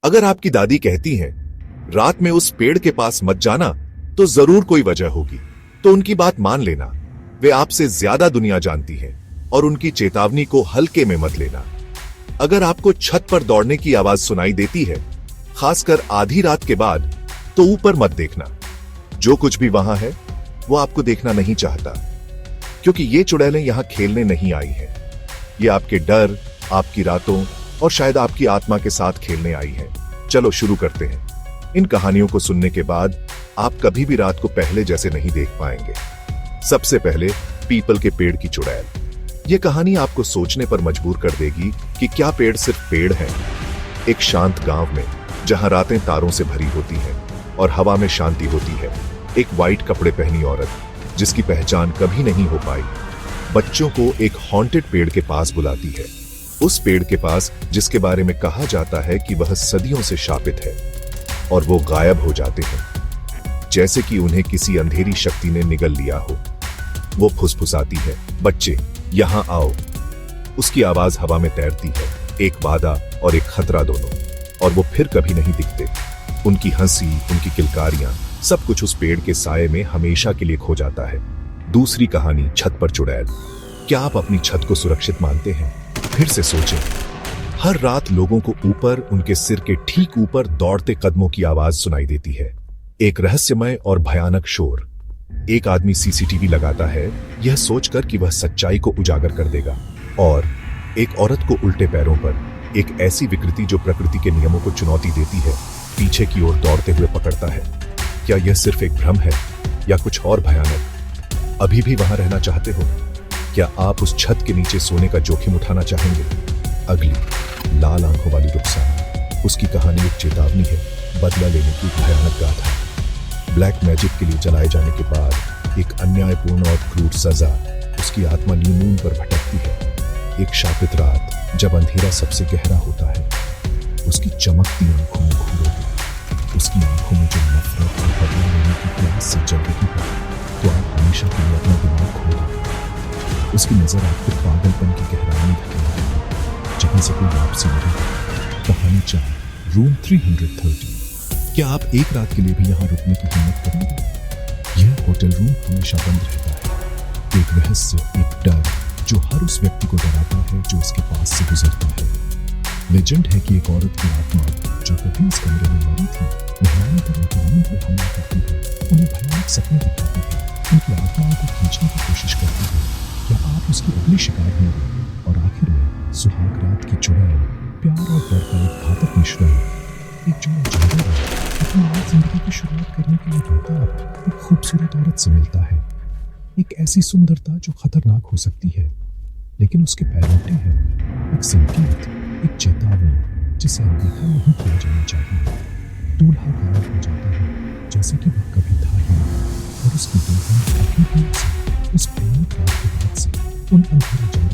अगर आपकी दादी कहती हैं रात में उस पेड़ के पास मत जाना, तो जरूर कोई वजह होगी। तो उनकी बात मान लेना। वे आपसे ज्यादा दुनिया जानती हैं और उनकी चेतावनी को हल्के में मत लेना। अगर आपको छत पर दौड़ने की आवाज सुनाई देती है, खासकर आधी रात के बाद, तो ऊपर मत देखना। जो कुछ भी वहां है वो आपको देखना नहीं चाहता, क्योंकि ये चुड़ैलें यहां खेलने नहीं आई हैं। ये आपके डर, आपकी रातों और शायद आपकी आत्मा के साथ खेलने आई है। चलो शुरू करते हैं। इन कहानियों को सुनने के बाद आप कभी भी रात को पहले जैसे नहीं देख पाएंगे। सबसे पहले पीपल के पेड़ की चुड़ैल। यह कहानी आपको सोचने पर मजबूर कर देगी कि क्या पेड़ सिर्फ पेड़ है। एक शांत गांव में, जहां रातें तारों से भरी होती हैं और हवा में शांति होती है, एक वाइट कपड़े पहनी औरत, जिसकी पहचान कभी नहीं हो पाई, बच्चों को एक हॉन्टेड पेड़ के पास बुलाती है। उस पेड़ के पास जिसके बारे में कहा जाता है कि वह सदियों से शापित है, और वो गायब हो जाते हैं जैसे कि उन्हें किसी अंधेरी शक्ति ने निगल लिया हो। वो फुसफुसाती है, बच्चे यहां आओ। उसकी आवाज हवा में तैरती है, एक वादा और एक खतरा दोनों, और वो फिर कभी नहीं दिखते। उनकी हंसी, उनकी किलकारियां, सब कुछ उस पेड़ के साये में हमेशा के लिए खो जाता है। दूसरी कहानी, छत पर चुड़ैल। क्या आप अपनी छत को सुरक्षित मानते हैं? फिर से सोचें। हर रात लोगों को ऊपर, उनके सिर के ठीक ऊपर दौड़ते कदमों की आवाज सुनाई देती है। एक रहस्यमय और भयानक शोर। एक आदमी सीसीटीवी लगाता है, यह सोचकर कि वह सच्चाई को उजागर कर देगा, और एक औरत को उल्टे पैरों पर एक ऐसी विकृति जो प्रकृति के नियमों को चुनौती देती है, पीछे की ओर दौड़ते हुए पकड़ता है। क्या यह सिर्फ एक भ्रम है या कुछ और भयानक? अभी भी वहां रहना चाहते हो? क्या आप उस छत के नीचे सोने का जोखिम उठाना चाहेंगे? अगली, लाल आंखों वाली रुखसाना। उसकी कहानी एक चेतावनी है, बदला लेने की भयानक गाथा। ब्लैक मैजिक के लिए जलाए जाने के बाद एक अन्यायपूर्ण और क्रूर सजा उसकी आत्मा न्यू मून पर भटकती है। एक शापित रात, जब अंधेरा सबसे गहरा होता है, उसकी चमकती आंखों में घूरोगे, उसकी आंखों में जो नफरत और बदला लेने की प्यास से जल रही है, तो आप हमेशा के लिए अपना दिमाग खो देंगे। उसकी नजर आपको पागलपन की गहराई में धकेलेगी, जहां से कोई वापसी नहीं। कहानी 4, रूम 330। क्या आप एक रात के लिए भी यहाँ रुकने की हिम्मत करेंगे? यह होटल रूम हमेशा बंद रहता है। एक रहस्य, एक डर जो हर उस व्यक्ति को डराता है जो इसके पास से गुजरता है। लेजेंड है कि एक औरत की आत्मा जो कभी इस कमरे में मरी थी, मेहमानों पर उनकी नींद में हमला करती है, उन्हें भयानक सपने दिखाती है, उनकी आत्माओं को खींचने की कोशिश करती है। क्या आप उसकी अगली शिकार होंगे? और आखिर में सुहाग रात की चुड़ैल, प्यार और डर का एक घातक मिश्रण। एक जो जानवर अपनी नई जिंदगी की शुरुआत करने के लिए बेताब एक खूबसूरत औरत से मिलता है। एक ऐसी सुंदरता जो खतरनाक हो सकती है, लेकिन उसके पैरोटे हैं। एक संकेत, एक चेतावनी जिसे अनदेखा नहीं किया जाना चाहिए। दूल्हा गायब हो जाता है जैसे कि वह कभी था ही नहीं, और उसकी दुल्हन अभी भी उस भयानक रात के बाद से उन अंधेरे जंगल